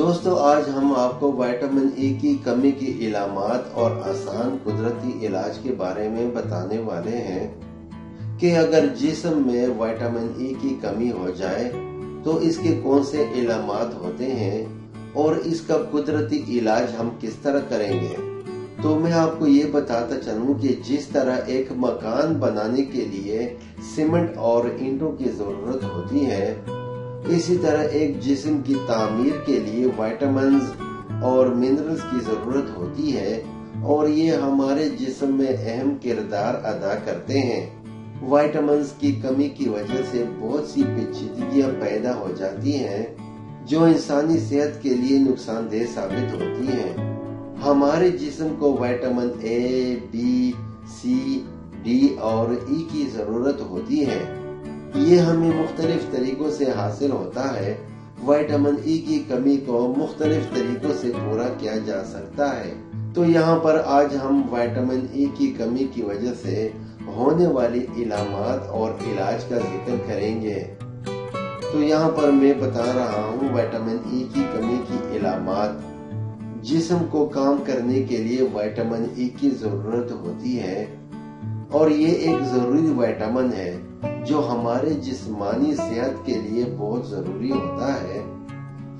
دوستو آج ہم آپ کو وائٹامن ای کی کمی کی علامات اور آسان قدرتی علاج کے بارے میں بتانے والے ہیں کہ اگر جسم میں وائٹامن ای کی کمی ہو جائے تو اس کے کون سے علامات ہوتے ہیں اور اس کا قدرتی علاج ہم کس طرح کریں گے۔ تو میں آپ کو یہ بتاتا چلوں کہ جس طرح ایک مکان بنانے کے لیے سیمنٹ اور اینٹوں کی ضرورت ہوتی ہے، اسی طرح ایک جسم کی تعمیر کے لیے وائٹامنز اور منرلز کی ضرورت ہوتی ہے اور یہ ہمارے جسم میں اہم کردار ادا کرتے ہیں۔ وائٹامنز کی کمی کی وجہ سے بہت سی پیچیدگیاں پیدا ہو جاتی ہیں جو انسانی صحت کے لیے نقصان دہ ثابت ہوتی ہیں۔ ہمارے جسم کو vitamin A, B, C, D اور ای کی ضرورت ہوتی ہے۔ یہ ہمیں مختلف طریقوں سے حاصل ہوتا ہے۔ وائٹامن ای کی کمی کو مختلف طریقوں سے پورا کیا جا سکتا ہے۔ تو یہاں پر آج ہم وائٹامن ای کی کمی کی وجہ سے ہونے والی علامات اور علاج کا ذکر کریں گے۔ تو یہاں پر میں بتا رہا ہوں وائٹامن ای کی کمی کی علامات۔ جسم کو کام کرنے کے لیے وائٹامن ای کی ضرورت ہوتی ہے اور یہ ایک ضروری وائٹامن ہے جو ہمارے جسمانی صحت کے لیے بہت ضروری ہوتا ہے۔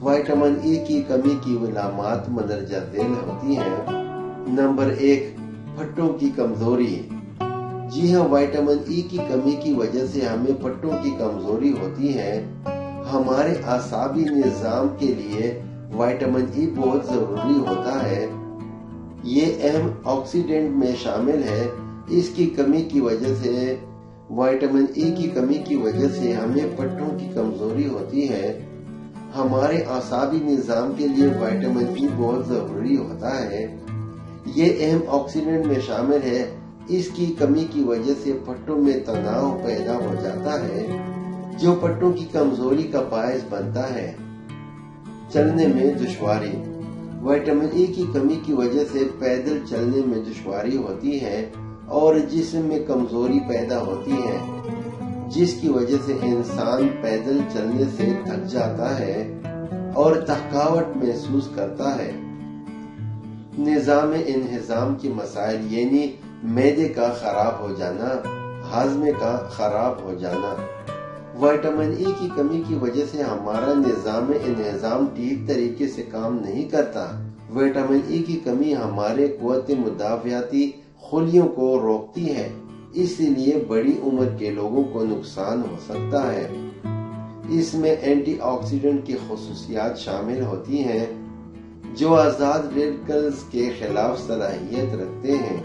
وائٹامن ای کی کمی کی علامات مندرجہ ذیل ہوتی ہیں۔ نمبر 1، پٹھوں کی کمزوری۔ جی ہاں، وائٹامن ای کی کمی کی وجہ سے ہمیں پٹھوں کی کمزوری ہوتی ہے۔ ہمارے اعصابی نظام کے لیے وائٹامن ای بہت ضروری ہوتا ہے۔ یہ اہم آکسیڈنٹ میں شامل ہے۔ اس کی کمی کی وجہ سے وائٹامن ای کی کمی کی وجہ سے ہمیں پٹھوں کی کمزوری ہوتی ہے۔ ہمارے اعصابی نظام کے لیے وائٹامن ای بہت ضروری ہوتا ہے۔ یہ اہم آکسیڈنٹ میں شامل ہے۔ اس کی کمی کی وجہ سے پٹھوں میں تناؤ پیدا ہو جاتا ہے جو پٹھوں کی کمزوری کا باعث بنتا ہے۔ چلنے میں دشواری۔ وائٹامن ای کی کمی کی وجہ سے پیدل چلنے میں دشواری ہوتی ہے اور جسم میں کمزوری پیدا ہوتی ہے، جس کی وجہ سے انسان پیدل چلنے سے تھک جاتا ہے اور تھکاوٹ محسوس کرتا ہے۔ نظام انہضام کی مسائل یعنی معدے کا خراب ہو جانا، ہاضمے کا خراب ہو جانا۔ وائٹامن ای کی کمی کی وجہ سے ہمارا نظام انہضام ٹھیک طریقے سے کام نہیں کرتا۔ وائٹامن ای کی کمی ہمارے قوت مدافعتی خلیوں کو روکتی ہے، اس لیے بڑی عمر کے لوگوں کو نقصان ہو سکتا ہے۔ اس میں اینٹی آکسیڈنٹ کی خصوصیات شامل ہوتی ہیں جو آزاد ریڈیکلز کے خلاف صلاحیت رکھتے ہیں۔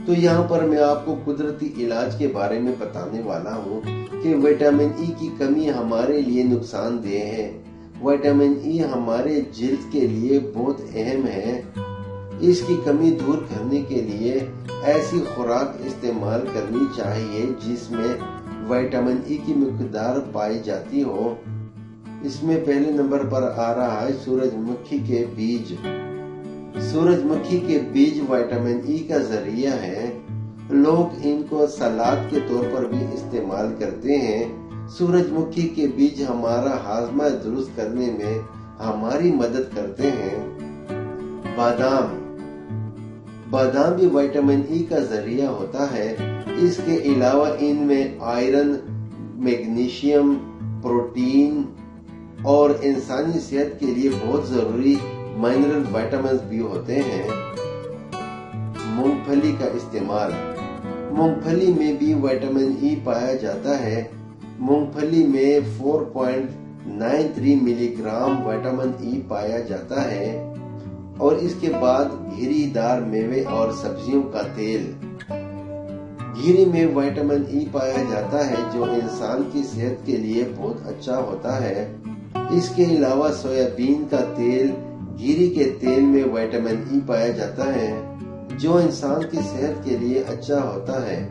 تو یہاں پر میں آپ کو قدرتی علاج کے بارے میں بتانے والا ہوں کہ وائٹامن ای کی کمی ہمارے لیے نقصان دہ ہے۔ وائٹامن ای ہمارے جلد کے لیے بہت اہم ہے۔ اس کی کمی دور کرنے کے لیے ایسی خوراک استعمال کرنی چاہیے جس میں وائٹامن ای کی مقدار پائی جاتی ہو۔ اس میں پہلے نمبر پر آ رہا ہے سورج مکھی کے بیج۔ سورج مکھی کے بیج وائٹامن ای کا ذریعہ ہے۔ لوگ ان کو سلاد کے طور پر بھی استعمال کرتے ہیں۔ سورج مکھی کے بیج ہمارا ہاضمہ درست کرنے میں ہماری مدد کرتے ہیں۔ بادام۔ بادام بھی وائٹامن ای کا ذریعہ ہوتا ہے۔ اس کے علاوہ ان میں آئرن، میگنیشیم، پروٹین اور انسانی صحت کے لیے بہت ضروری منرل وائٹامنز بھی ہوتے ہیں۔ مونگ پھلی کا استعمال۔ مونگ پھلی میں بھی وائٹامن ای پایا جاتا ہے۔ مونگ پھلی میں 4.93 ملی گرام وائٹامن ای پایا جاتا ہے اور اس کے بعد گھری دار میوے اور سبزیوں کا تیل۔ گھری میں وائٹامن ای پایا جاتا ہے جو انسان کی صحت کے لیے بہت اچھا ہوتا ہے۔ اس کے علاوہ سویا بین کا تیل، گھری کے تیل میں وائٹامن ای پایا جاتا ہے جو انسان کی صحت کے لیے اچھا ہوتا ہے۔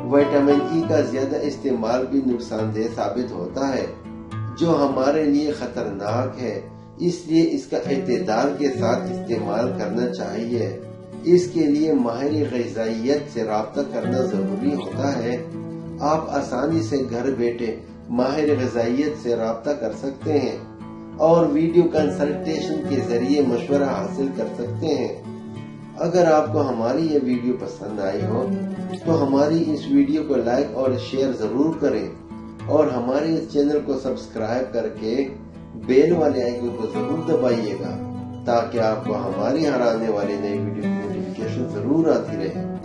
وائٹامن ای کا زیادہ استعمال بھی نقصان دہ ثابت ہوتا ہے جو ہمارے لیے خطرناک ہے، اس لیے اس کا اعتدال کے ساتھ استعمال کرنا چاہیے۔ اس کے لیے ماہر غذائیت سے رابطہ کرنا ضروری ہوتا ہے۔ آپ آسانی سے گھر بیٹھے ماہر غذائیت سے رابطہ کر سکتے ہیں اور ویڈیو کنسلٹیشن کے ذریعے مشورہ حاصل کر سکتے ہیں۔ اگر آپ کو ہماری یہ ویڈیو پسند آئی ہو تو ہماری اس ویڈیو کو لائک اور شیئر ضرور کریں اور ہمارے اس چینل کو سبسکرائب کر کے بیل والے آئیکن کو ضرور دبائیے گا تاکہ آپ کو ہماری ہر آنے والی نئی ویڈیو کی نوٹیفیکیشن ضرور آتی رہے۔